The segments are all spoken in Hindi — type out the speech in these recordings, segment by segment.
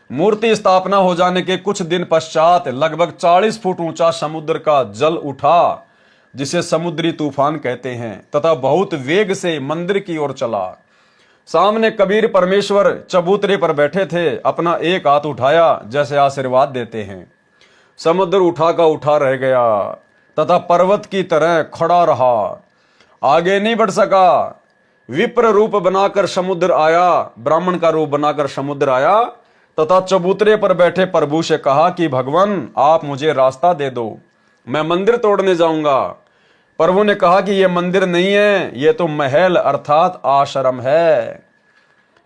मूर्ति स्थापना हो जाने के कुछ दिन पश्चात लगभग 40 फुट ऊंचा समुद्र का जल उठा, जिसे समुद्री तूफान कहते हैं, तथा बहुत वेग से मंदिर की ओर चला। सामने कबीर परमेश्वर चबूतरे पर बैठे थे। अपना एक हाथ उठाया जैसे आशीर्वाद देते हैं। समुद्र उठा का उठा रह गया तथा पर्वत की तरह खड़ा रहा, आगे नहीं बढ़ सका। विप्र रूप बनाकर समुद्र आया, ब्राह्मण का रूप बनाकर समुद्र आया तथा चबूतरे पर बैठे प्रभु से कहा कि भगवान आप मुझे रास्ता दे दो, मैं मंदिर तोड़ने जाऊंगा। प्रभु ने कहा कि यह मंदिर नहीं है, यह तो महल अर्थात आश्रम है।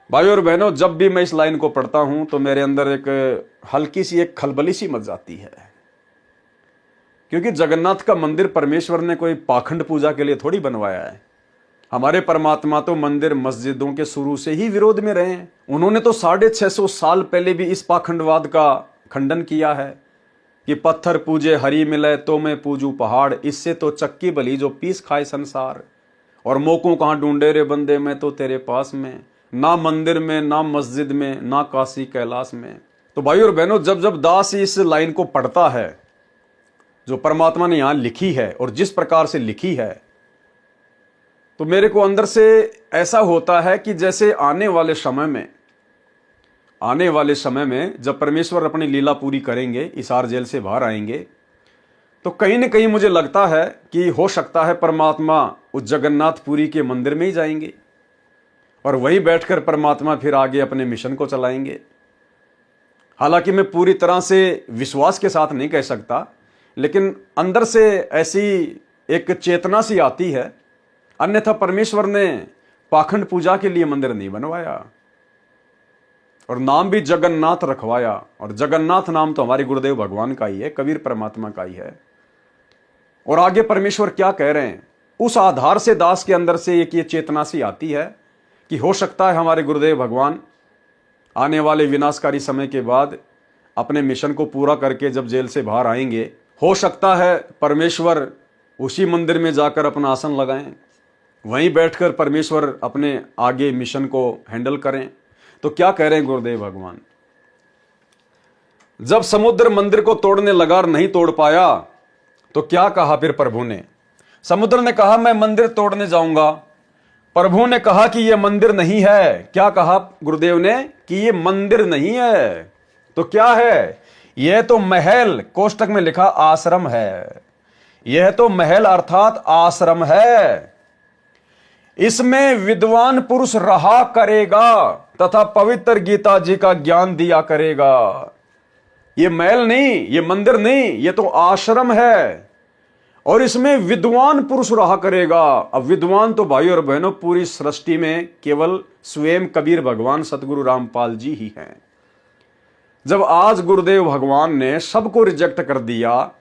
भाइयों और बहनों, जब भी मैं इस लाइन को पढ़ता हूं तो मेरे अंदर एक हल्की सी एक खलबली सी मच जाती है, क्योंकि जगन्नाथ का मंदिर परमेश्वर ने कोई पाखंड पूजा के लिए थोड़ी बनवाया है। हमारे परमात्मा तो मंदिर मस्जिदों के शुरू से ही विरोध में रहे हैं। उन्होंने तो 650 साल पहले भी इस पाखंडवाद का खंडन किया है कि पत्थर पूजे हरी मिले तो मैं पूजू पहाड़, इससे तो चक्की बली जो पीस खाए संसार। और मोको कहाँ ढूंढे रे बंदे, मैं तो तेरे पास में, ना मंदिर में ना मस्जिद में ना काशी कैलाश में। तो भाई और बहनों, जब जब दास इस लाइन को पढ़ता है जो परमात्मा ने यहां लिखी है और जिस प्रकार से लिखी है, तो मेरे को अंदर से ऐसा होता है कि जैसे आने वाले समय में जब परमेश्वर अपनी लीला पूरी करेंगे, इसार जेल से बाहर आएंगे, तो कहीं न कहीं मुझे लगता है कि हो सकता है परमात्मा उस जगन्नाथपुरी के मंदिर में ही जाएंगे और वहीं बैठकर परमात्मा फिर आगे अपने मिशन को चलाएंगे। हालांकि मैं पूरी तरह से विश्वास के साथ नहीं कह सकता, लेकिन अंदर से ऐसी एक चेतना सी आती है। अन्यथा परमेश्वर ने पाखंड पूजा के लिए मंदिर नहीं बनवाया और नाम भी जगन्नाथ रखवाया। और जगन्नाथ नाम तो हमारे गुरुदेव भगवान का ही है, कबीर परमात्मा का ही है। और आगे परमेश्वर क्या कह रहे हैं, उस आधार से दास के अंदर से एक ये चेतना सी आती है कि हो सकता है हमारे गुरुदेव भगवान आने वाले विनाशकारी समय के बाद अपने मिशन को पूरा करके जब जेल से बाहर आएंगे, हो सकता है परमेश्वर उसी मंदिर में जाकर अपना आसन लगाएं, वहीं बैठकर परमेश्वर अपने आगे मिशन को हैंडल करें। तो क्या कह रहे हैं गुरुदेव भगवान, जब समुद्र मंदिर को तोड़ने लगा और नहीं तोड़ पाया तो क्या कहा फिर प्रभु ने? समुद्र ने कहा मैं मंदिर तोड़ने जाऊंगा। प्रभु ने कहा कि यह मंदिर नहीं है। क्या कहा गुरुदेव ने? कि यह मंदिर नहीं है। तो क्या है? यह तो महल, कोष्टक में लिखा आश्रम है। यह तो महल अर्थात आश्रम है। इसमें विद्वान पुरुष रहा करेगा तथा पवित्र गीता जी का ज्ञान दिया करेगा। यह महल नहीं, यह मंदिर नहीं, यह तो आश्रम है और इसमें विद्वान पुरुष रहा करेगा। अब विद्वान तो भाई और बहनों पूरी सृष्टि में केवल स्वयं कबीर भगवान सतगुरु रामपाल जी ही हैं। जब आज गुरुदेव भगवान ने सबको रिजेक्ट कर दिया,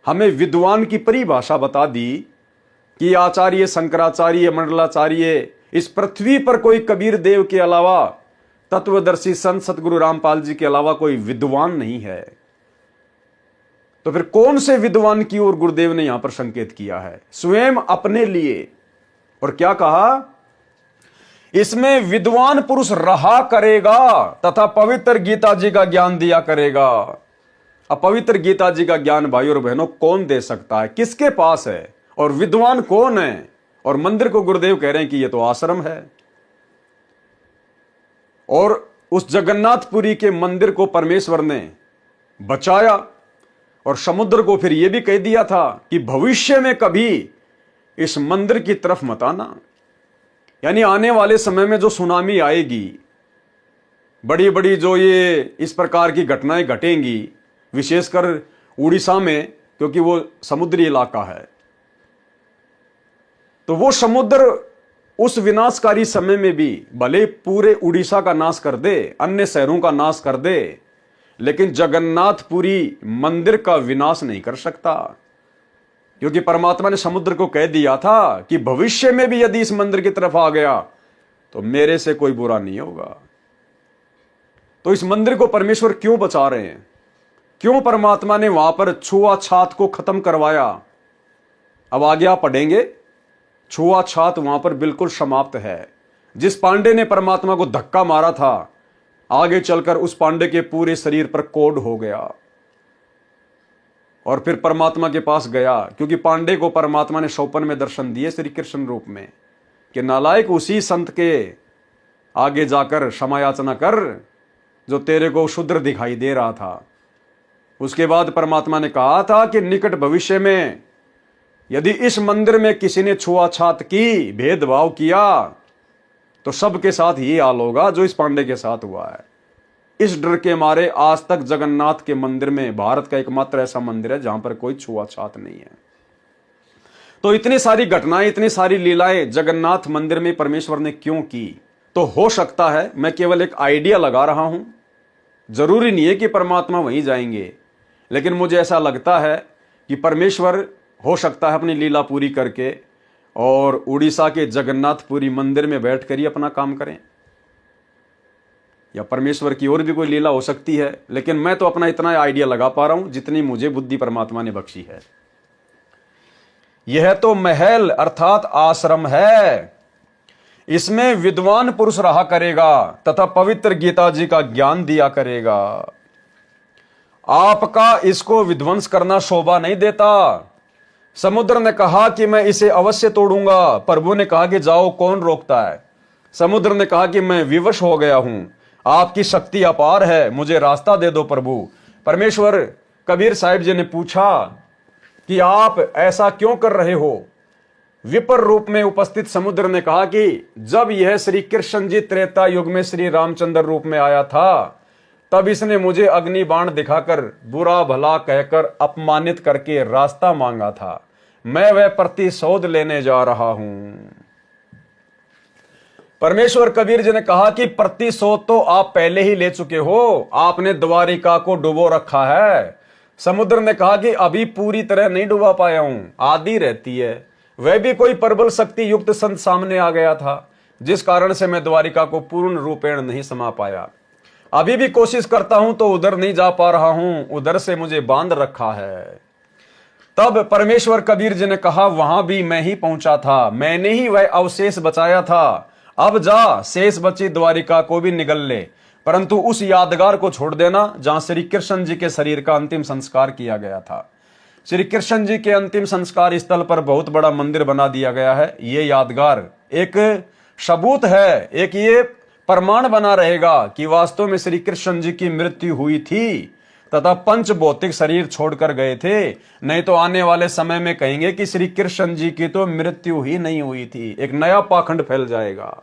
हमें विद्वान की परिभाषा बता दी कि आचार्य शंकराचार्य मंडलाचार्य, इस पृथ्वी पर कोई कबीर देव के अलावा, तत्वदर्शी संत सतगुरु रामपाल जी के अलावा कोई विद्वान नहीं है। तो फिर कौन से विद्वान की ओर गुरुदेव ने यहां पर संकेत किया है? स्वयं अपने लिए। और क्या कहा? इसमें विद्वान पुरुष रहा करेगा तथा पवित्र गीता जी का ज्ञान दिया करेगा। अब पवित्र गीता जी का ज्ञान भाई और बहनों कौन दे सकता है? किसके पास है? और विद्वान कौन है? और मंदिर को गुरुदेव कह रहे हैं कि यह तो आश्रम है। और उस जगन्नाथपुरी के मंदिर को परमेश्वर ने बचाया और समुद्र को फिर यह भी कह दिया था कि भविष्य में कभी इस मंदिर की तरफ मत आना। यानी आने वाले समय में जो सुनामी आएगी, बड़ी बड़ी जो ये इस प्रकार की घटनाएं घटेंगी, विशेषकर उड़ीसा में, क्योंकि वो समुद्री इलाका है, तो वो समुद्र उस विनाशकारी समय में भी भले पूरे उड़ीसा का नाश कर दे, अन्य शहरों का नाश कर दे, लेकिन जगन्नाथपुरी मंदिर का विनाश नहीं कर सकता, क्योंकि परमात्मा ने समुद्र को कह दिया था कि भविष्य में भी यदि इस मंदिर की तरफ आ गया तो मेरे से कोई बुरा नहीं होगा। तो इस मंदिर को परमेश्वर क्यों बचा रहे हैं? क्यों परमात्मा ने वहां पर छुआछात को खत्म करवाया? अब आगे आप पढ़ेंगे, छुआछात वहां पर बिल्कुल समाप्त है। जिस पांडे ने परमात्मा को धक्का मारा था, आगे चलकर उस पांडे के पूरे शरीर पर कोड हो गया और फिर परमात्मा के पास गया, क्योंकि पांडे को परमात्मा ने स्वप्न में दर्शन दिए श्री कृष्ण रूप में कि नालायक उसी संत के आगे जाकर क्षमा याचना कर जो तेरे को शुद्र दिखाई दे रहा था। उसके बाद परमात्मा ने कहा था कि निकट भविष्य में यदि इस मंदिर में किसी ने छुआछात की, भेदभाव किया, तो सबके साथ ये हाल होगा जो इस पांडे के साथ हुआ है। इस डर के मारे आज तक जगन्नाथ के मंदिर में, भारत का एकमात्र ऐसा मंदिर है जहां पर कोई छुआछात नहीं है। तो इतनी सारी घटनाएं, इतनी सारी लीलाएं जगन्नाथ मंदिर में परमेश्वर ने क्यों की? तो हो सकता है, मैं केवल एक आइडिया लगा रहा हूं, जरूरी नहीं है कि परमात्मा वहीं जाएंगे, लेकिन मुझे ऐसा लगता है कि परमेश्वर हो सकता है अपनी लीला पूरी करके और उड़ीसा के जगन्नाथपुरी मंदिर में बैठकर ही अपना काम करें, या परमेश्वर की और भी कोई लीला हो सकती है। लेकिन मैं तो अपना इतना आइडिया लगा पा रहा हूं जितनी मुझे बुद्धि परमात्मा ने बख्शी है। यह तो महल अर्थात आश्रम है, इसमें विद्वान पुरुष रहा करेगा तथा पवित्र गीता जी का ज्ञान दिया करेगा। आपका इसको विध्वंस करना शोभा नहीं देता। समुद्र ने कहा कि मैं इसे अवश्य तोड़ूंगा, प्रभु ने कहा कि जाओ, कौन रोकता है? समुद्र ने कहा कि मैं विवश हो गया हूं, आपकी शक्ति अपार है, मुझे रास्ता दे दो प्रभु। परमेश्वर कबीर साहिब जी ने पूछा कि आप ऐसा क्यों कर रहे हो? विपर रूप में उपस्थित समुद्र ने कहा कि जब यह श्री कृष्ण जी त्रेता युग में श्री रामचंद्र रूप में आया था, तब इसने मुझे अग्नि बाण दिखाकर बुरा भला कहकर अपमानित करके रास्ता मांगा था। मैं वह प्रतिशोध लेने जा रहा हूं। परमेश्वर कबीर जी ने कहा कि प्रतिशोध तो आप पहले ही ले चुके हो, आपने द्वारिका को डुबो रखा है। समुद्र ने कहा कि अभी पूरी तरह नहीं डुबा पाया हूं, आधी रहती है। वह भी कोई प्रबल शक्ति युक्त संत सामने आ गया था, जिस कारण से मैं द्वारिका को पूर्ण रूपेण नहीं समा पाया। अभी भी कोशिश करता हूं तो उधर नहीं जा पा रहा हूं, उधर से मुझे बांध रखा है। तब परमेश्वर कबीर जी ने कहा, वहां भी मैं ही पहुंचा था, मैंने ही वह अवशेष बचाया था। अब जा, शेष बची द्वारिका को भी निगल ले, परंतु उस यादगार को छोड़ देना जहां श्री कृष्ण जी के शरीर का अंतिम संस्कार किया गया था। श्री कृष्ण जी के अंतिम संस्कार स्थल पर बहुत बड़ा मंदिर बना दिया गया है। ये यादगार एक सबूत है, एक ये प्रमाण बना रहेगा कि वास्तव में श्री कृष्ण जी की मृत्यु हुई थी तथा पंच भौतिक शरीर छोड़कर गए थे। नहीं तो आने वाले समय में कहेंगे कि श्री कृष्ण जी की तो मृत्यु ही नहीं हुई थी, एक नया पाखंड फैल जाएगा।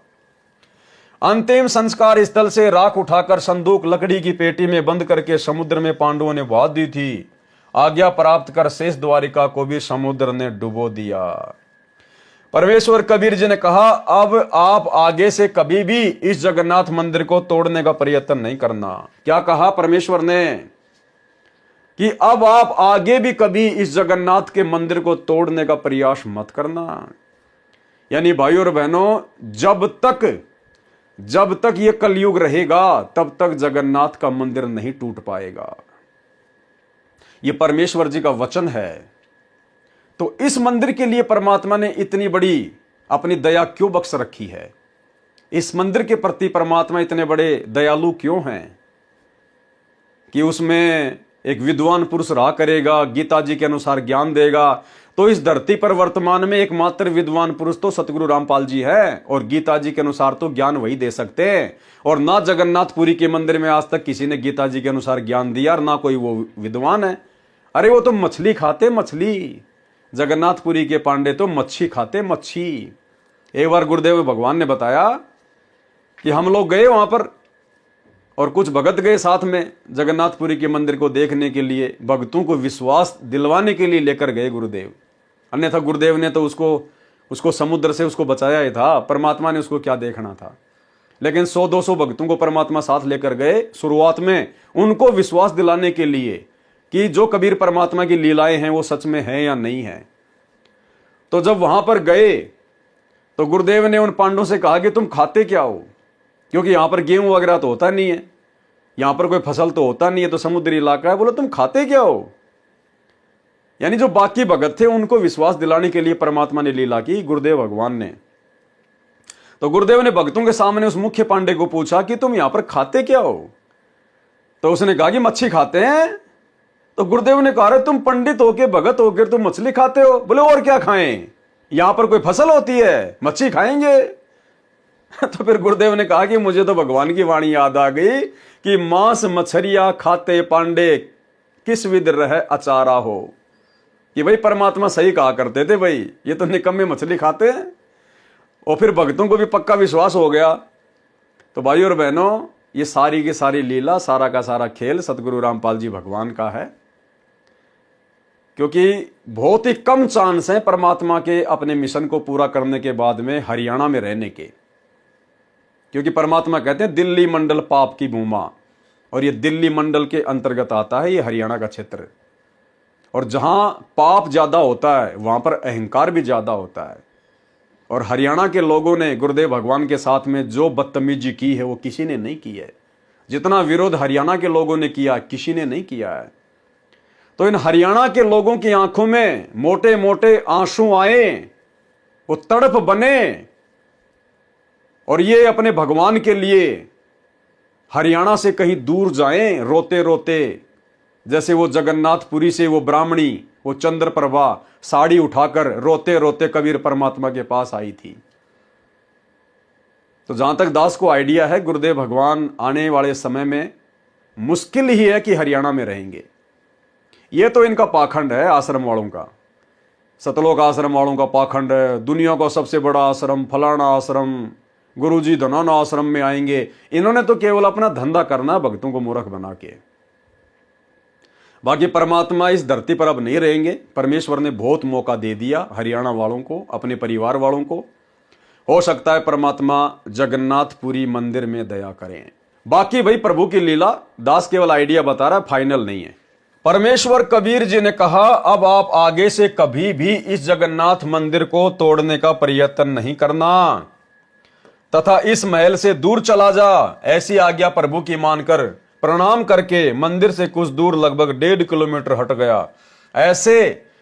अंतिम संस्कार स्थल से राख उठाकर संदूक लकड़ी की पेटी में बंद करके समुद्र में पांडवों ने बहा दी थी। आज्ञा प्राप्त कर शेष द्वारिका को भी समुद्र ने डुबो दिया। परमेश्वर कबीर जी ने कहा, अब आप आगे से कभी भी इस जगन्नाथ मंदिर को तोड़ने का प्रयत्न नहीं करना। क्या कहा परमेश्वर ने? कि अब आप आगे भी कभी इस जगन्नाथ के मंदिर को तोड़ने का प्रयास मत करना। यानी भाइयों और बहनों, जब तक ये कलयुग रहेगा तब तक जगन्नाथ का मंदिर नहीं टूट पाएगा। ये परमेश्वर जी का वचन है। तो इस मंदिर के लिए परमात्मा ने इतनी बड़ी अपनी दया क्यों बख्श रखी है? इस मंदिर के प्रति परमात्मा इतने बड़े दयालु क्यों हैं कि उसमें एक विद्वान पुरुष रहा करेगा, गीता जी के अनुसार ज्ञान देगा। तो इस धरती पर वर्तमान में एकमात्र विद्वान पुरुष तो सतगुरु रामपाल जी है, और गीता जी के अनुसार तो ज्ञान वही दे सकते हैं। और ना जगन्नाथपुरी के मंदिर में आज तक किसी ने गीता जी के अनुसार ज्ञान दिया, और ना कोई वो विद्वान है। अरे वो तो मछली खाते, मछली। जगन्नाथपुरी के पांडे तो मच्छी खाते, मच्छी। एक बार गुरुदेव भगवान ने बताया कि हम लोग गए वहां पर और कुछ भगत गए साथ में जगन्नाथपुरी के मंदिर को देखने के लिए, भक्तों को विश्वास दिलवाने के लिए लेकर गए गुरुदेव। अन्यथा गुरुदेव ने तो उसको समुद्र से उसको बचाया ही था, परमात्मा ने उसको क्या देखना था। लेकिन 100-200 भक्तों को परमात्मा साथ लेकर गए शुरुआत में, उनको विश्वास दिलाने के लिए कि जो कबीर परमात्मा की लीलाएं हैं वो सच में है या नहीं है। तो जब वहां पर गए तो गुरुदेव ने उन पांडवों से कहा कि तुम खाते क्या हो, क्योंकि यहां पर गेहूं वगैरह तो होता नहीं है, यहां पर कोई फसल तो होता नहीं है, तो समुद्री इलाका है। बोलो तुम खाते क्या हो? यानी जो बाकी भगत थे उनको विश्वास दिलाने के लिए परमात्मा ने लीला की, गुरुदेव भगवान ने। तो गुरुदेव ने भक्तों के सामने उस मुख्य पांडे को पूछा कि तुम यहां पर खाते क्या हो? तो उसने कहा कि मच्छी खाते हैं। तो गुरुदेव ने कहा, तुम पंडित होके भगत होकर तुम मछली खाते हो? बोले और क्या खाएं, यहां पर कोई फसल होती है, मच्छी खाएंगे। तो फिर गुरुदेव ने कहा कि मुझे तो भगवान की वाणी याद आ गई कि मांस मछरिया खाते पांडे किस विध रह अचारा हो। कि भाई परमात्मा सही कहा करते थे, भाई ये तो निकम्मे मछली खाते हैं। और फिर भक्तों को भी पक्का विश्वास हो गया। तो भाई और बहनों, ये सारी की सारी लीला, सारा का सारा खेल सतगुरु रामपाल जी भगवान का है। क्योंकि बहुत ही कम चांस है परमात्मा के अपने मिशन को पूरा करने के बाद में हरियाणा में रहने के। क्योंकि परमात्मा कहते हैं दिल्ली मंडल पाप की भूमा, और ये दिल्ली मंडल के अंतर्गत आता है ये हरियाणा का क्षेत्र। और जहां पाप ज्यादा होता है वहां पर अहंकार भी ज्यादा होता है। और हरियाणा के लोगों ने गुरुदेव भगवान के साथ में जो बदतमीजी की है वो किसी ने नहीं की है। जितना विरोध हरियाणा के लोगों ने किया किसी ने नहीं किया है। तो इन हरियाणा के लोगों की आंखों में मोटे मोटे आंसू आए, वो तड़प बने, और ये अपने भगवान के लिए हरियाणा से कहीं दूर जाएं रोते रोते। जैसे वो जगन्नाथपुरी से वो ब्राह्मणी, वो चंद्रप्रभा साड़ी उठाकर रोते रोते कबीर परमात्मा के पास आई थी। तो जहां तक दास को आइडिया है, गुरुदेव भगवान आने वाले समय में मुश्किल ही है कि हरियाणा में रहेंगे। ये तो इनका पाखंड है आश्रम वालों का, सतलोक आश्रम वालों का पाखंड है। दुनिया का सबसे बड़ा आश्रम, फलाना आश्रम, गुरुजी धनाना आश्रम में आएंगे। इन्होंने तो केवल अपना धंधा करना, भक्तों को मूर्ख बना के। बाकी परमात्मा इस धरती पर अब नहीं रहेंगे। परमेश्वर ने बहुत मौका दे दिया हरियाणा वालों को, अपने परिवार वालों को। हो सकता है परमात्मा जगन्नाथपुरी मंदिर में दया करें। बाकी भाई प्रभु की लीला, दास केवल आइडिया बता रहा है, फाइनल नहीं है। परमेश्वर कबीर जी ने कहा, अब आप आगे से कभी भी इस जगन्नाथ मंदिर को तोड़ने का प्रयत्न नहीं करना तथा इस महल से दूर चला जा। ऐसी आज्ञा प्रभु की मानकर प्रणाम करके मंदिर से कुछ दूर लगभग 1.5 किलोमीटर हट गया। ऐसे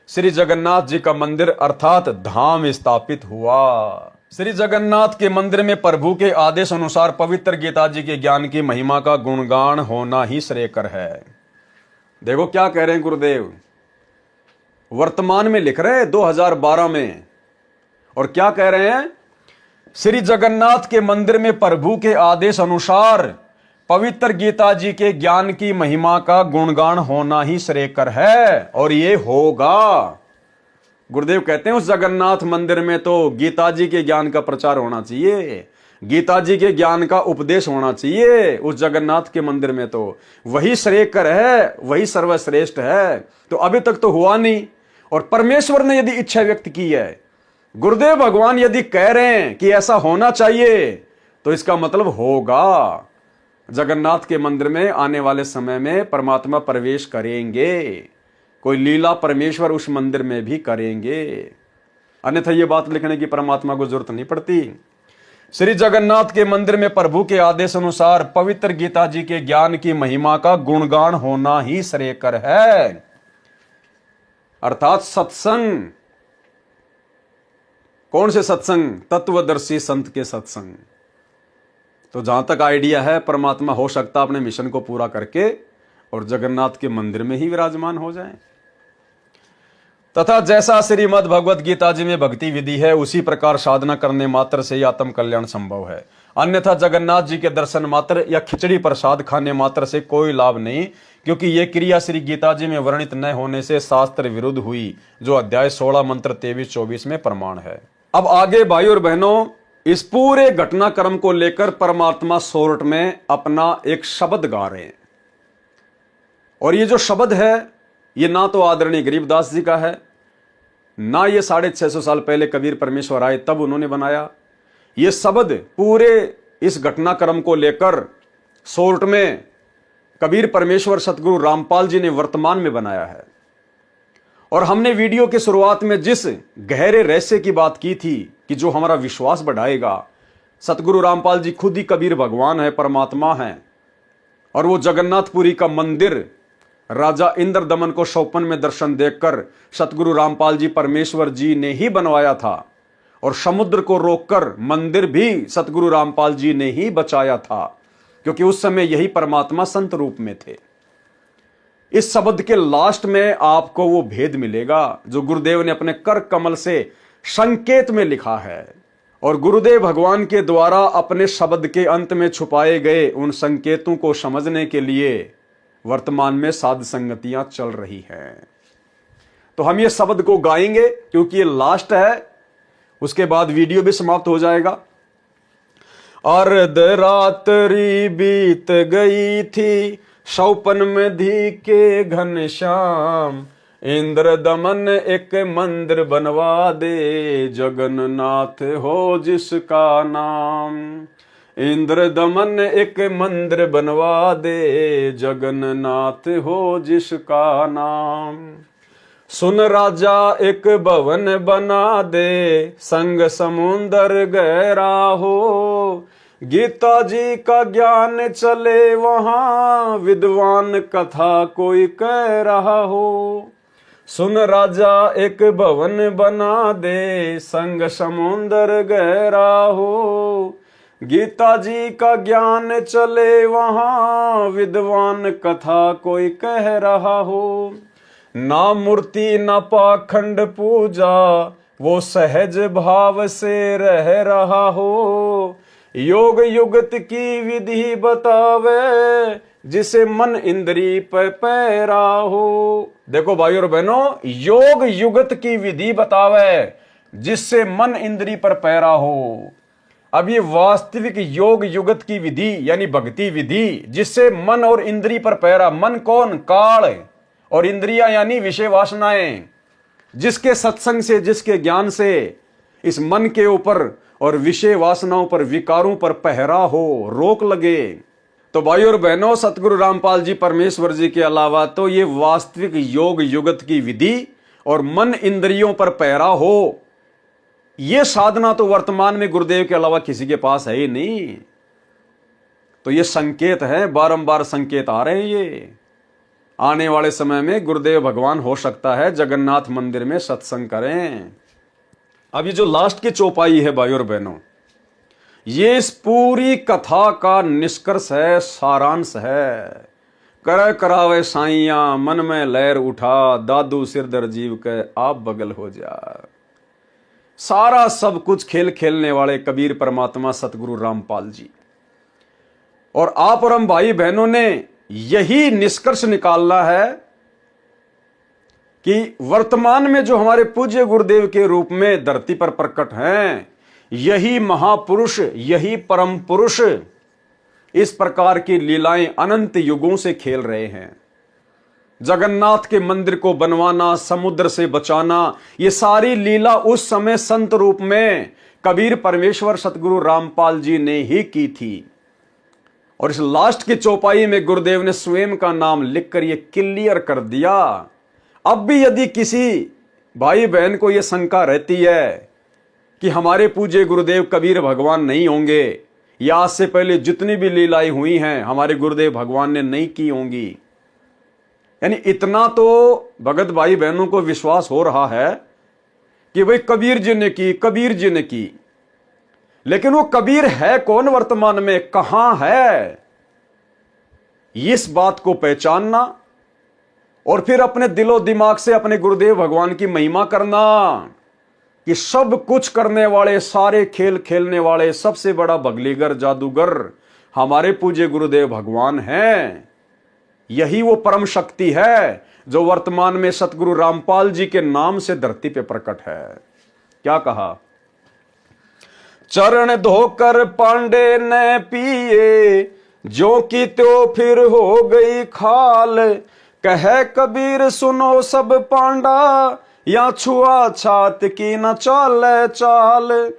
श्री जगन्नाथ जी का मंदिर अर्थात धाम स्थापित हुआ। श्री जगन्नाथ के मंदिर में प्रभु के आदेश अनुसार पवित्र गीता जी के ज्ञान की महिमा का गुणगान होना ही श्रेयकर है। देखो क्या कह रहे हैं गुरुदेव, वर्तमान में लिख रहे हैं 2012 में, और क्या कह रहे हैं? श्री जगन्नाथ के मंदिर में प्रभु के आदेश अनुसार पवित्र गीता जी के ज्ञान की महिमा का गुणगान होना ही श्रेयकर है, और ये होगा। गुरुदेव कहते हैं उस जगन्नाथ मंदिर में तो गीता जी के ज्ञान का प्रचार होना चाहिए, गीता जी के ज्ञान का उपदेश होना चाहिए उस जगन्नाथ के मंदिर में। तो वही श्रेयकर है, वही सर्वश्रेष्ठ है। तो अभी तक तो हुआ नहीं, और परमेश्वर ने यदि इच्छा व्यक्त की है, गुरुदेव भगवान यदि कह रहे हैं कि ऐसा होना चाहिए, तो इसका मतलब होगा। जगन्नाथ के मंदिर में आने वाले समय में परमात्मा प्रवेश करेंगे, कोई लीला परमेश्वर उस मंदिर में भी करेंगे। अन्यथा ये बात लिखने की परमात्मा को जरूरत नहीं पड़ती। श्री जगन्नाथ के मंदिर में प्रभु के आदेश अनुसार पवित्र गीता जी के ज्ञान की महिमा का गुणगान होना ही श्रेयकर है, अर्थात सत्संग। कौन से सत्संग? तत्वदर्शी संत के सत्संग। तो जहां तक आइडिया है, परमात्मा हो सकता अपने मिशन को पूरा करके और जगन्नाथ के मंदिर में ही विराजमान हो जाएं। तथा जैसा श्रीमद् भगवत गीता जी में भक्ति विधि है, उसी प्रकार साधना करने मात्र से ही आत्म कल्याण संभव है। अन्यथा जगन्नाथ जी के दर्शन मात्र या खिचड़ी प्रसाद खाने मात्र से कोई लाभ नहीं, क्योंकि यह क्रिया श्री गीता जी में वर्णित न होने से शास्त्र विरुद्ध हुई, जो अध्याय 16 मंत्र 23-24 में प्रमाण है। अब आगे भाई और बहनों, इस पूरे घटनाक्रम को लेकर परमात्मा सोरठ में अपना एक शब्द गा रहे हैं, और ये जो शब्द है ये ना तो आदरणीय गरीबदास जी का है, ना ये 650 साल पहले कबीर परमेश्वर आए तब उन्होंने बनाया। ये शब्द पूरे इस घटनाक्रम को लेकर सोरठ में कबीर परमेश्वर सतगुरु रामपाल जी ने वर्तमान में बनाया है। और हमने वीडियो की शुरुआत में जिस गहरे रहस्य की बात की थी कि जो हमारा विश्वास बढ़ाएगा, सतगुरु रामपाल जी खुद ही कबीर भगवान है, परमात्मा है, और वो जगन्नाथपुरी का मंदिर राजा इंद्र दमन को 56 में दर्शन देखकर सतगुरु रामपाल जी परमेश्वर जी ने ही बनवाया था। और समुद्र को रोककर मंदिर भी सतगुरु रामपाल जी ने ही बचाया था, क्योंकि उस समय यही परमात्मा संत रूप में थे। इस शब्द के लास्ट में आपको वो भेद मिलेगा जो गुरुदेव ने अपने कर कमल से संकेत में लिखा है, और गुरुदेव भगवान के द्वारा अपने शब्द के अंत में छुपाए गए उन संकेतों को समझने के लिए वर्तमान में साध संगतियां चल रही हैं। तो हम ये शब्द को गाएंगे क्योंकि ये लास्ट है, उसके बाद वीडियो भी समाप्त हो जाएगा। अर्ध रात्रि बीत गई थी सौपन में धी के घनश्याम, इंद्र दमन एक मंदिर बनवा दे जगन्नाथ हो जिसका नाम। इंद्र दमन एक मंदिर बनवा दे जगन्नाथ हो जिसका नाम। सुन राजा एक भवन बना दे संग समुंदर गहरा हो, गीता जी का ज्ञान चले वहां विद्वान कथा कोई कह रहा हो। सुन राजा एक भवन बना दे संग समुंदर गहरा हो, गीता जी का ज्ञान चले वहां विद्वान कथा कोई कह रहा हो। ना मूर्ति ना पाखंड पूजा वो सहज भाव से रह रहा हो, योग युगत की विधि बतावे जिसे मन इंद्री पे पैरा हो। देखो भाई और बहनों, योग युगत की विधि बतावे जिससे मन इंद्री पर पैरा हो। अब ये वास्तविक योग युगत की विधि यानी भक्ति विधि जिससे मन और इंद्री पर पैरा। मन कौन? काल, और इंद्रियां यानी विषय वासनाएं। जिसके सत्संग से, जिसके ज्ञान से इस मन के ऊपर और विषय वासनाओं पर, विकारों पर पहरा हो, रोक लगे। तो भाई और बहनों, सतगुरु रामपाल जी परमेश्वर जी के अलावा तो ये वास्तविक योग युगत की विधि और मन इंद्रियों पर पहरा हो, ये साधना तो वर्तमान में गुरुदेव के अलावा किसी के पास है ही नहीं। तो ये संकेत है, बारंबार संकेत आ रहे हैं। ये आने वाले समय में गुरुदेव भगवान हो सकता है जगन्नाथ मंदिर में सत्संग करें। अब ये जो लास्ट की चौपाई है भाई और बहनों, ये इस पूरी कथा का निष्कर्ष है, सारांश है। कर करावे साइया मन में लहर उठा, दादू सिरदर जीव के आप बगल हो जा। सारा सब कुछ खेल खेलने वाले कबीर परमात्मा सतगुरु रामपाल जी, और आप और हम भाई बहनों ने यही निष्कर्ष निकालना है कि वर्तमान में जो हमारे पूज्य गुरुदेव के रूप में धरती पर प्रकट हैं, यही महापुरुष, यही परम पुरुष इस प्रकार की लीलाएं अनंत युगों से खेल रहे हैं। जगन्नाथ के मंदिर को बनवाना, समुद्र से बचाना, ये सारी लीला उस समय संत रूप में कबीर परमेश्वर सतगुरु रामपाल जी ने ही की थी। और इस लास्ट की चौपाई में गुरुदेव ने स्वयं का नाम लिखकर यह क्लियर कर दिया। अब भी यदि किसी भाई बहन को यह शंका रहती है कि हमारे पूज्य गुरुदेव कबीर भगवान नहीं होंगे, या आज से पहले जितनी भी लीलाएं हुई हैं हमारे गुरुदेव भगवान ने नहीं की होंगी, यानी इतना तो भगत भाई बहनों को विश्वास हो रहा है कि भाई कबीर जी ने की, कबीर जी ने की। लेकिन वो कबीर है कौन वर्तमान में, कहां है, इस बात को पहचानना और फिर अपने दिलो दिमाग से अपने गुरुदेव भगवान की महिमा करना कि सब कुछ करने वाले, सारे खेल खेलने वाले, सबसे बड़ा बगलीगर, जादूगर हमारे पूज्य गुरुदेव भगवान हैं। यही वो परम शक्ति है जो वर्तमान में सतगुरु रामपाल जी के नाम से धरती पे प्रकट है। क्या कहा? चरण धोकर पांडे ने पिए, जो की त्यो फिर हो गई खाल। कहे कबीर सुनो सब पांडा, या छुआ छात की न चाले चाल।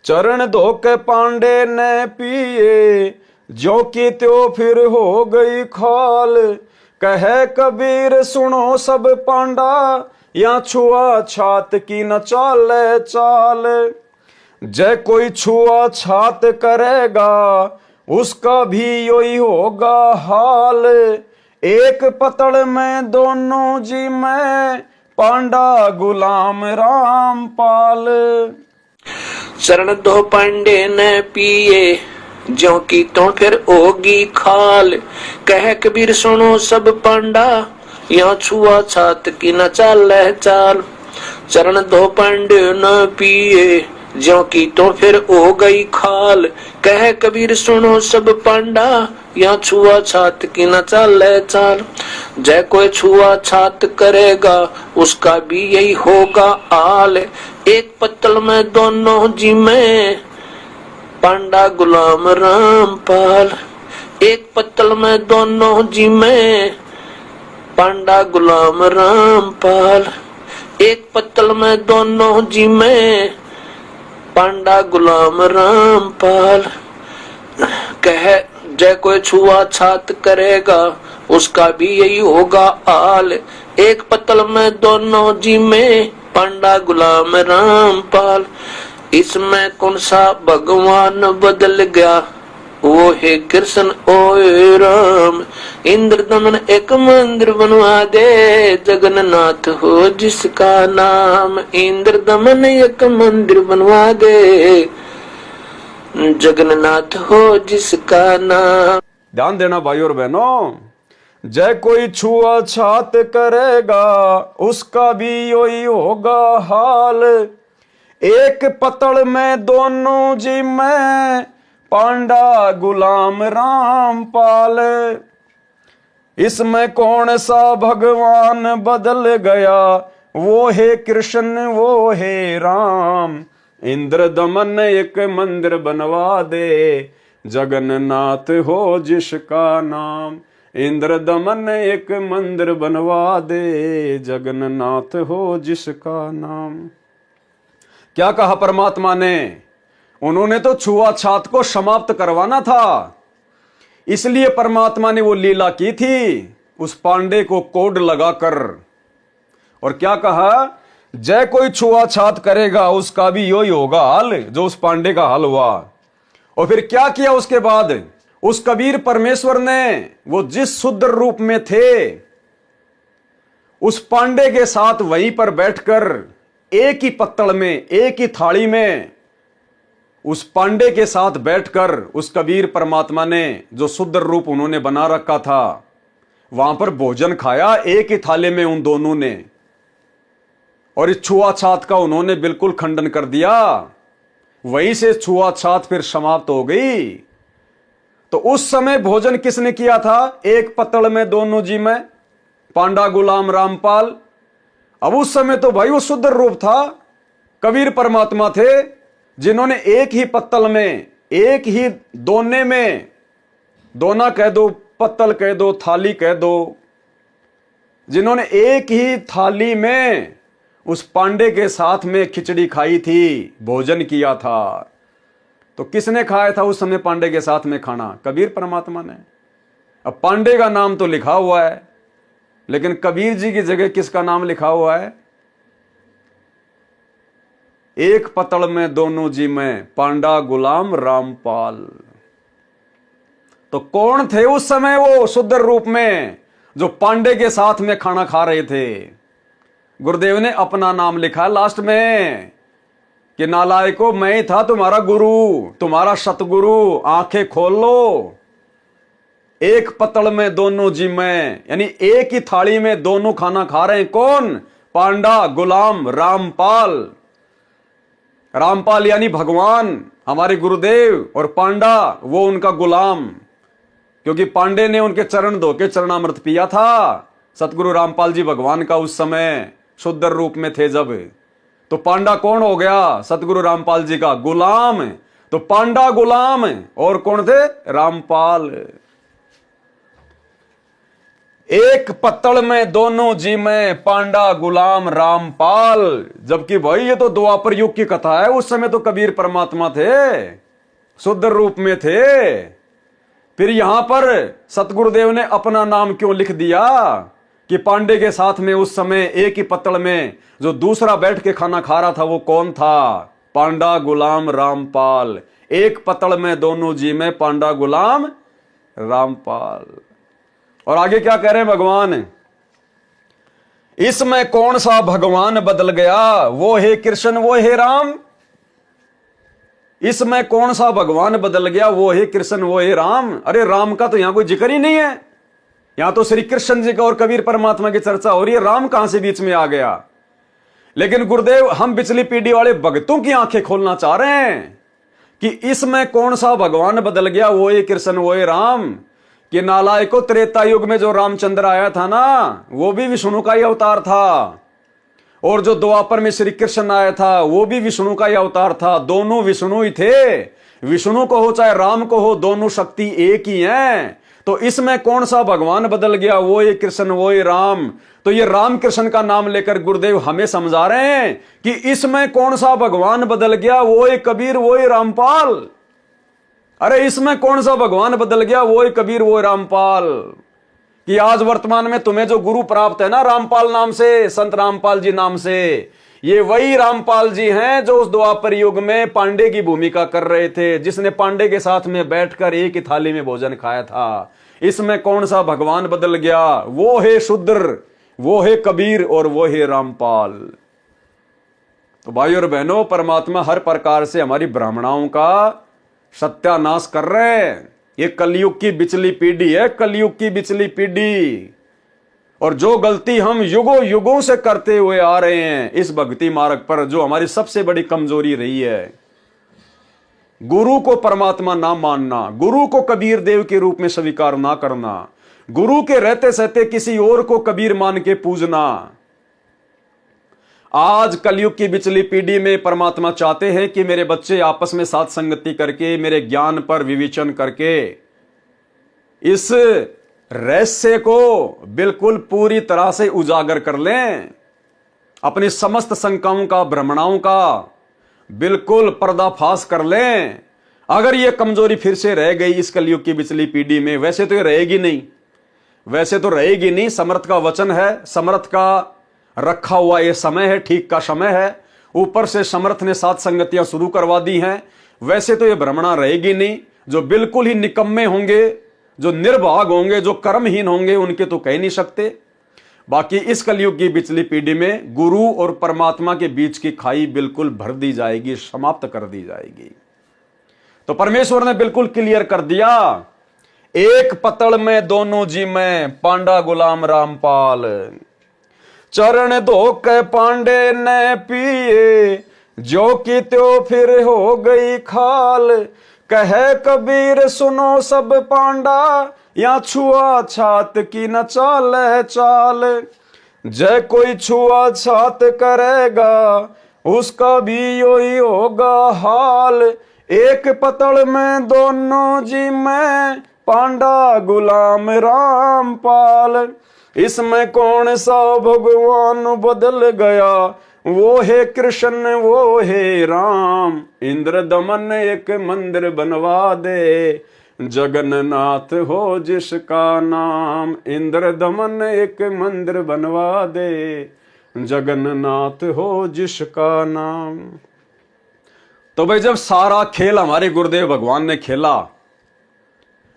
चरण धोके पांडे ने पिए, जो की त्यो फिर हो गई खाल। कहे कबीर सुनो सब पांडा, या छुआ छात की न चाले चाल। जय कोई छुआ छात करेगा, उसका भी यही होगा हाल। एक पतड़ में दोनों जी में, पांडा गुलाम रामपाल। चरण दो पांडे ने पिए, ज्यों की तो फिर होगी खाल। कह कबीर सुनो सब पांडा, यहाँ छुआ छात की न चाल है चाल। चरण दो पांडे न पिए, ज्यों की तो फिर हो गई खाल। कह कबीर सुनो सब पांडा, यहाँ छुआ छात की न चाल है चाल। जय कोई छुआ छात करेगा, उसका भी यही होगा हाल। एक पत्तल में दोनों जी में, पांडा गुलाम रामपाल। एक पत्तल में दोनों जी में, पांडा गुलाम रामपाल। एक पत्तल में दोनों जी में, पांडा गुलाम रामपाल। कह जय कोई छुआ छात करेगा, उसका भी यही होगा हाल। एक पत्तल में दोनों जी में, पांडा गुलाम रामपाल। इसमें कौन सा भगवान बदल गया, वो है कृष्ण ओए राम। इंद्र दमन एक मंदिर बनवा दे, जगन्नाथ हो जिसका नाम। इंद्र दमन एक मंदिर बनवा दे, जगन्नाथ हो जिसका नाम। ध्यान देना भाई और बहनों, जय कोई छुआ छात करेगा, उसका भी यही होगा हाल। एक पतल में दोनों जी में, पांडा गुलाम रामपाल। इसमें कौन सा भगवान बदल गया, वो है कृष्ण वो है राम। इंद्र दमन एक मंदिर बनवा दे, जगन्नाथ हो जिसका नाम। इंद्र दमन एक मंदिर बनवा दे, जगन्नाथ हो जिसका नाम। क्या कहा परमात्मा ने? उन्होंने तो छुआछात को समाप्त करवाना था, इसलिए परमात्मा ने वो लीला की थी उस पांडे को कोड लगाकर। और क्या कहा? जय कोई छुआछात करेगा, उसका भी यही होगा हाल जो उस पांडे का हाल हुआ। और फिर क्या किया उसके बाद? उस कबीर परमेश्वर ने वो जिस शुद्ध रूप में थे, उस पांडे के साथ वहीं पर बैठकर एक ही पत्तल में, एक ही थाली में, उस पांडे के साथ बैठकर उस कबीर परमात्मा ने जो शुद्ध रूप उन्होंने बना रखा था, वहां पर भोजन खाया एक ही थाले में उन दोनों ने। और इस छुआछात का उन्होंने बिल्कुल खंडन कर दिया। वहीं से छुआछात फिर समाप्त हो गई। तो उस समय भोजन किसने किया था? एक पत्तल में दोनों जी में, पांडा गुलाम रामपाल। अब उस समय तो भाई वो शुद्ध रूप था, कबीर परमात्मा थे, जिन्होंने एक ही पत्तल में, एक ही दोने में, दोना कह दो, पत्तल कह दो, थाली कह दो, जिन्होंने एक ही थाली में उस पांडे के साथ में खिचड़ी खाई थी, भोजन किया था। तो किसने खाया था उस समय पांडे के साथ में खाना? कबीर परमात्मा ने। अब पांडे का नाम तो लिखा हुआ है, लेकिन कबीर जी की जगह किसका नाम लिखा हुआ है? एक पतल में दोनों जी में, पांडा गुलाम रामपाल। तो कौन थे उस समय वो शुद्ध रूप में जो पांडे के साथ में खाना खा रहे थे? गुरुदेव ने अपना नाम लिखा लास्ट में कि नालायको, मैं ही था तुम्हारा गुरु, तुम्हारा सतगुरु, आंखें खोल लो। एक पतल में दोनों जी में, यानी एक ही थाली में दोनों खाना खा रहे हैं। कौन? पांडा गुलाम रामपाल। रामपाल यानी भगवान, हमारे गुरुदेव, और पांडा वो उनका गुलाम, क्योंकि पांडे ने उनके चरण धो के चरणामृत पिया था। सतगुरु रामपाल जी भगवान का उस समय शुद्ध रूप में थे जब। तो पांडा कौन हो गया? सतगुरु रामपाल जी का गुलाम। तो पांडा गुलाम, और कौन थे? रामपाल। एक पत्तल में दोनों जी में, पांडा गुलाम रामपाल। जबकि भाई ये तो द्वापर युग की कथा है, उस समय तो कबीर परमात्मा थे, शुद्ध रूप में थे। फिर यहां पर सतगुरुदेव ने अपना नाम क्यों लिख दिया कि पांडे के साथ में उस समय एक ही पत्तल में जो दूसरा बैठ के खाना खा रहा था वो कौन था? पांडा गुलाम रामपाल। एक पत्तल में दोनों जी में, पांडा गुलाम रामपाल। और आगे क्या कह रहे हैं भगवान? इसमें कौन सा भगवान बदल गया, वो है कृष्ण वो है राम। इसमें कौन सा भगवान बदल गया, वो है कृष्ण वो है राम। अरे राम का तो यहां कोई जिक्र ही नहीं है, यहां तो श्री कृष्ण जी का और कबीर परमात्मा की चर्चा हो रही है, राम कहां से बीच में आ गया। लेकिन गुरुदेव हम पिछली पीढ़ी वाले भक्तों की आंखें खोलना चाह रहे हैं कि इसमें कौन सा भगवान बदल गया, वो है कृष्ण वो है राम। कि नालायको त्रेता युग में जो रामचंद्र आया था ना, वो भी विष्णु का ही अवतार था, और जो द्वापर में श्री कृष्ण आया था वो भी विष्णु का ही अवतार था। दोनों विष्णु ही थे, विष्णु को हो चाहे राम को हो, दोनों शक्ति एक ही हैं। तो इसमें कौन सा भगवान बदल गया, वो है कृष्ण वो है राम। तो ये राम कृष्ण का नाम लेकर गुरुदेव हमें समझा रहे हैं कि इसमें कौन सा भगवान बदल गया, वो है कबीर वो है रामपाल। अरे इसमें कौन सा भगवान बदल गया, वो है कबीर वो है रामपाल। कि आज वर्तमान में तुम्हें जो गुरु प्राप्त है ना रामपाल नाम से, संत रामपाल जी नाम से, ये वही रामपाल जी हैं जो उस द्वापर युग में पांडे की भूमिका कर रहे थे, जिसने पांडे के साथ में बैठकर एक ही थाली में भोजन खाया था। इसमें कौन सा भगवान बदल गया, वो है शूद्र वो है कबीर और वो है रामपाल। तो भाई और बहनों, परमात्मा हर प्रकार से हमारी ब्राह्मणाओं का सत्यानाश कर रहे हैं। ये कलयुग की बिचली पीढ़ी है, कलयुग की बिचली पीढ़ी। और जो गलती हम युगों युगों से करते हुए आ रहे हैं इस भक्ति मार्ग पर, जो हमारी सबसे बड़ी कमजोरी रही है, गुरु को परमात्मा ना मानना, गुरु को कबीर देव के रूप में स्वीकार ना करना, गुरु के रहते सहते किसी और को कबीर मान के पूजना। आज कलयुग की बिचली पीढ़ी में परमात्मा चाहते हैं कि मेरे बच्चे आपस में साथ संगति करके, मेरे ज्ञान पर विवेचन करके इस रहस्य को बिल्कुल पूरी तरह से उजागर कर लें, अपनी समस्त शंकाओं का भ्रमणाओं का बिल्कुल पर्दाफाश कर लें। अगर यह कमजोरी फिर से रह गई इस कलयुग की बिचली पीढ़ी में, वैसे तो ये रहेगी नहीं, वैसे तो रहेगी नहीं। समर्थ का वचन है, समर्थ का रखा हुआ ये समय है, ठीक का समय है। ऊपर से समर्थ ने सात संगतियां शुरू करवा दी हैं, वैसे तो ये भ्रमणा रहेगी नहीं। जो बिल्कुल ही निकम्मे होंगे, जो निर्भाग होंगे, जो कर्महीन होंगे, उनके तो कह नहीं सकते। बाकी इस कलयुग की बिचली पीढ़ी में गुरु और परमात्मा के बीच की खाई बिल्कुल भर दी जाएगी, समाप्त कर दी जाएगी। तो परमेश्वर ने बिल्कुल क्लियर कर दिया, एक पतल में दोनों जी में, पांडा गुलाम रामपाल। चरण धो के पांडे ने पिए, जो की त्यो फिर हो गई खाल। कहे कबीर सुनो सब पांडा, या छुआ छात की न चाल है चाल। जय कोई छुआ छात करेगा, उसका भी यो ही होगा हाल। एक पतल में दोनों जी में, पांडा गुलाम रामपाल। इसमें कौन सा भगवान बदल गया, वो है कृष्ण वो है राम। इंद्र दमन एक मंदिर बनवा दे, जगन्नाथ हो जिसका नाम। इंद्र दमन एक मंदिर बनवा दे, जगन्नाथ हो जिसका नाम। तो भाई जब सारा खेल हमारे गुरुदेव भगवान ने खेला,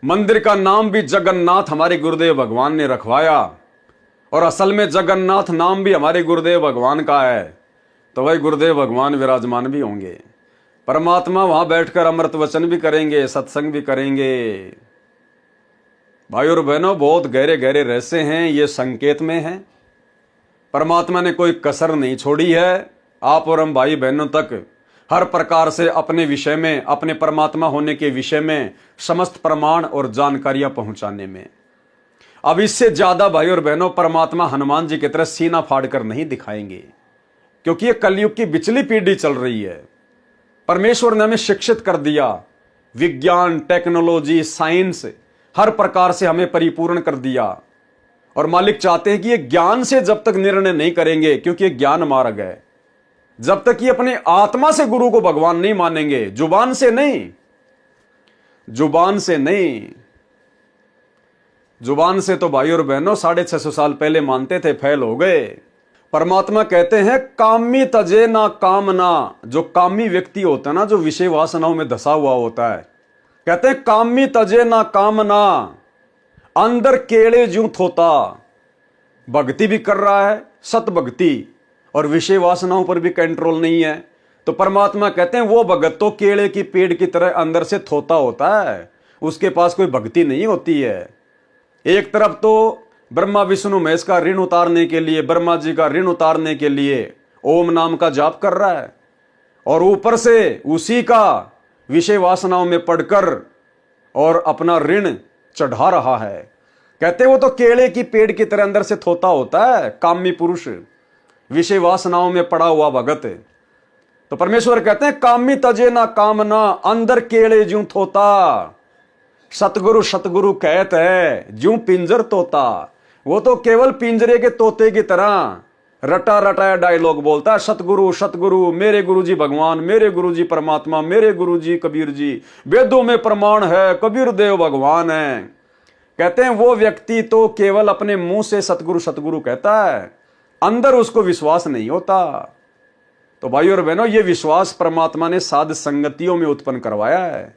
मंदिर का नाम भी जगन्नाथ हमारे गुरुदेव भगवान ने रखवाया, और असल में जगन्नाथ नाम भी हमारे गुरुदेव भगवान का है, तो भाई गुरुदेव भगवान विराजमान भी होंगे। परमात्मा वहां बैठकर अमृत वचन भी करेंगे, सत्संग भी करेंगे। भाई और बहनों, बहुत गहरे गहरे रहस्य हैं, ये संकेत में है। परमात्मा ने कोई कसर नहीं छोड़ी है आप और हम भाई बहनों तक हर प्रकार से अपने विषय में, अपने परमात्मा होने के विषय में समस्त प्रमाण और जानकारियां पहुंचाने में। अब इससे ज्यादा भाई और बहनों परमात्मा हनुमान जी की तरह सीना फाड़कर नहीं दिखाएंगे, क्योंकि ये कलयुग की बिचली पीढ़ी चल रही है। परमेश्वर ने हमें शिक्षित कर दिया, विज्ञान, टेक्नोलॉजी, साइंस हर प्रकार से हमें परिपूर्ण कर दिया, और मालिक चाहते हैं कि ये ज्ञान से जब तक निर्णय नहीं करेंगे, क्योंकि ये ज्ञान मार्ग है, जब तक ये अपने आत्मा से गुरु को भगवान नहीं मानेंगे, जुबान से नहीं, जुबान से नहीं। जुबान से तो भाई और बहनों 650 साल पहले मानते थे, फेल हो गए। परमात्मा कहते हैं कामी तजे ना कामना। जो कामी व्यक्ति होता है ना, जो विषय वासनाओं में धसा हुआ होता है, कहते हैं कामी तजे ना कामना, अंदर केड़े ज्यों थोता। भक्ति भी कर रहा है, सत भक्ति, और विषय वासनाओं पर भी कंट्रोल नहीं है। तो परमात्मा कहते हैं वो भगत तो केले की पेड़ की तरह अंदर से थोता होता है, उसके पास कोई भक्ति नहीं होती है। एक तरफ तो ब्रह्मा विष्णु महेश का ऋण उतारने के लिए, ब्रह्मा जी का ऋण उतारने के लिए ओम नाम का जाप कर रहा है, और ऊपर से उसी का विषय वासनाओं में पड़कर और अपना ऋण चढ़ा रहा है। कहते वो तो केले की पेड़ की तरह अंदर से थोता होता है, कामी पुरुष, विषय वासनाओं में पड़ा हुआ भगत। तो परमेश्वर कहते हैं कामी तजे ना कामना, अंदर केले ज्यों थोता। सतगुरु सतगुरु कहत है ज्यों पिंजर तोता। वो तो केवल पिंजरे के तोते की तरह रटा रटाया डायलॉग बोलता है, सतगुरु सतगुरु, मेरे गुरुजी भगवान, मेरे गुरुजी परमात्मा, मेरे गुरुजी कबीर जी, वेदों में प्रमाण है कबीर देव भगवान है। कहते हैं वो व्यक्ति तो केवल अपने मुंह से सतगुरु सतगुरु कहता है, अंदर उसको विश्वास नहीं होता। तो भाइयों और बहनों, ये विश्वास परमात्मा ने साध संगतियों में उत्पन्न करवाया है।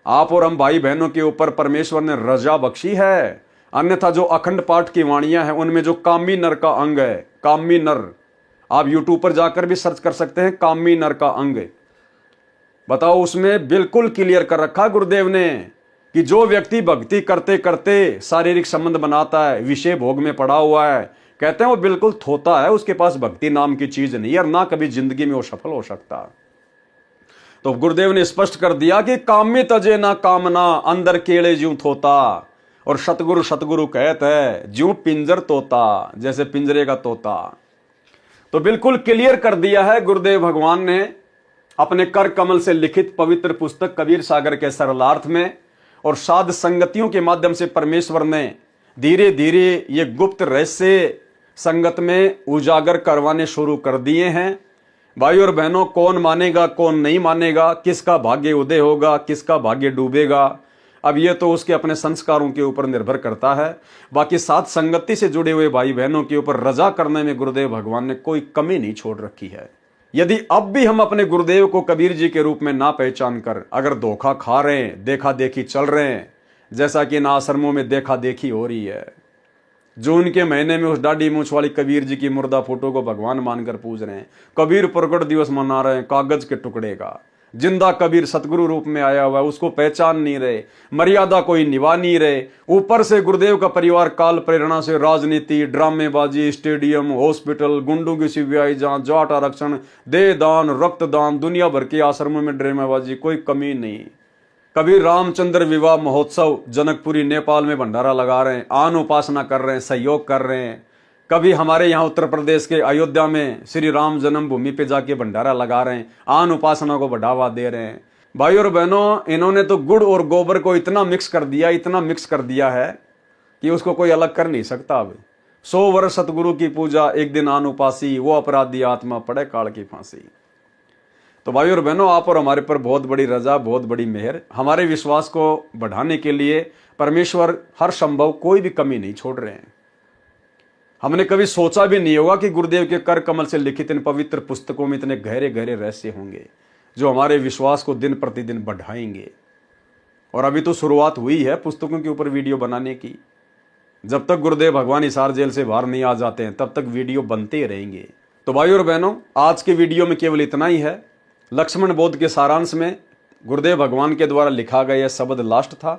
आप और हम भाई बहनों के ऊपर परमेश्वर ने रजा बख्शी है। अन्यथा जो अखंड पाठ की वाणियां हैं उनमें जो कामी नर का अंग है, कामी नर, आप यूट्यूब पर जाकर भी सर्च कर सकते हैं, कामी नर का अंग, बताओ उसमें बिल्कुल क्लियर कर रखा गुरुदेव ने कि जो व्यक्ति भक्ति करते करते शारीरिक संबंध बनाता है, विषय भोग में पड़ा हुआ है, कहते हैं वो बिल्कुल थोता है, उसके पास भक्ति नाम की चीज नहीं है और ना कभी जिंदगी में वो सफल हो सकता। तो गुरुदेव ने स्पष्ट कर दिया कि कामी तजे ना कामना, अंदर केले ज्यों थोता। और सतगुरु सतगुरु कहत है ज्यों पिंजर तोता, जैसे पिंजरे का तोता। तो बिल्कुल क्लियर कर दिया है गुरुदेव भगवान ने अपने कर कमल से लिखित पवित्र पुस्तक कबीर सागर के सरलार्थ में। और साध संगतियों के माध्यम से परमेश्वर ने धीरे धीरे ये गुप्त रहस्य संगत में उजागर करवाने शुरू कर दिए हैं। भाई और बहनों, कौन मानेगा कौन नहीं मानेगा, किसका भाग्य उदय होगा किसका भाग्य डूबेगा, अब ये तो उसके अपने संस्कारों के ऊपर निर्भर करता है। बाकी साथ संगति से जुड़े हुए भाई बहनों के ऊपर रजा करने में गुरुदेव भगवान ने कोई कमी नहीं छोड़ रखी है। यदि अब भी हम अपने गुरुदेव को कबीर जी के रूप में ना पहचान कर अगर धोखा खा रहे हैं, देखा देखी चल रहे हैं, जैसा कि इन आश्रमों में देखा देखी हो रही है, जून के महीने में उस दाढ़ी मूछ वाली कबीर जी की मुर्दा फोटो को भगवान मानकर पूज रहे हैं, कबीर प्रकट दिवस मना रहे हैं कागज के टुकड़े का, जिंदा कबीर सतगुरु रूप में आया हुआ है उसको पहचान नहीं रहे, मर्यादा कोई निभा नहीं रहे। ऊपर से गुरुदेव का परिवार काल प्रेरणा से राजनीति, ड्रामेबाजी, स्टेडियम, हॉस्पिटल, गुंडों की सीबीआई जांच, जाट आरक्षण, देह दान, रक्तदान, दुनिया भर के आश्रमों में ड्रामेबाजी, कोई कमी नहीं। कबीर रामचंद्र विवाह महोत्सव जनकपुरी नेपाल में भंडारा लगा रहे हैं, आन उपासना कर रहे हैं, सहयोग कर रहे हैं। कभी हमारे यहाँ उत्तर प्रदेश के अयोध्या में श्री राम जन्मभूमि पे जाके भंडारा लगा रहे हैं, आन उपासना को बढ़ावा दे रहे हैं। भाई और बहनों, इन्होंने तो गुड़ और गोबर को इतना मिक्स कर दिया, इतना मिक्स कर दिया है कि उसको कोई अलग कर नहीं सकता। अब 100 वर्ष सतगुरु की पूजा, एक दिन आन उपासी, वो अपराधी आत्मा पड़े काल की फांसी। तो भाई और बहनों, आप और हमारे पर बहुत बड़ी रजा, बहुत बड़ी मेहर। हमारे विश्वास को बढ़ाने के लिए परमेश्वर हर संभव कोई भी कमी नहीं छोड़ रहे हैं। हमने कभी सोचा भी नहीं होगा कि गुरुदेव के कर कमल से लिखित इन पवित्र पुस्तकों में इतने गहरे गहरे रहस्य होंगे जो हमारे विश्वास को दिन प्रतिदिन बढ़ाएंगे। और अभी तो शुरुआत हुई है पुस्तकों के ऊपर वीडियो बनाने की। जब तक गुरुदेव भगवान हिसार जेल से बाहर नहीं आ जाते हैं तब तक वीडियो बनते रहेंगे। तो भाई और बहनों, आज के वीडियो में केवल इतना ही है। लक्ष्मण बोध के सारांश में गुरुदेव भगवान के द्वारा लिखा गया यह शब्द लास्ट था।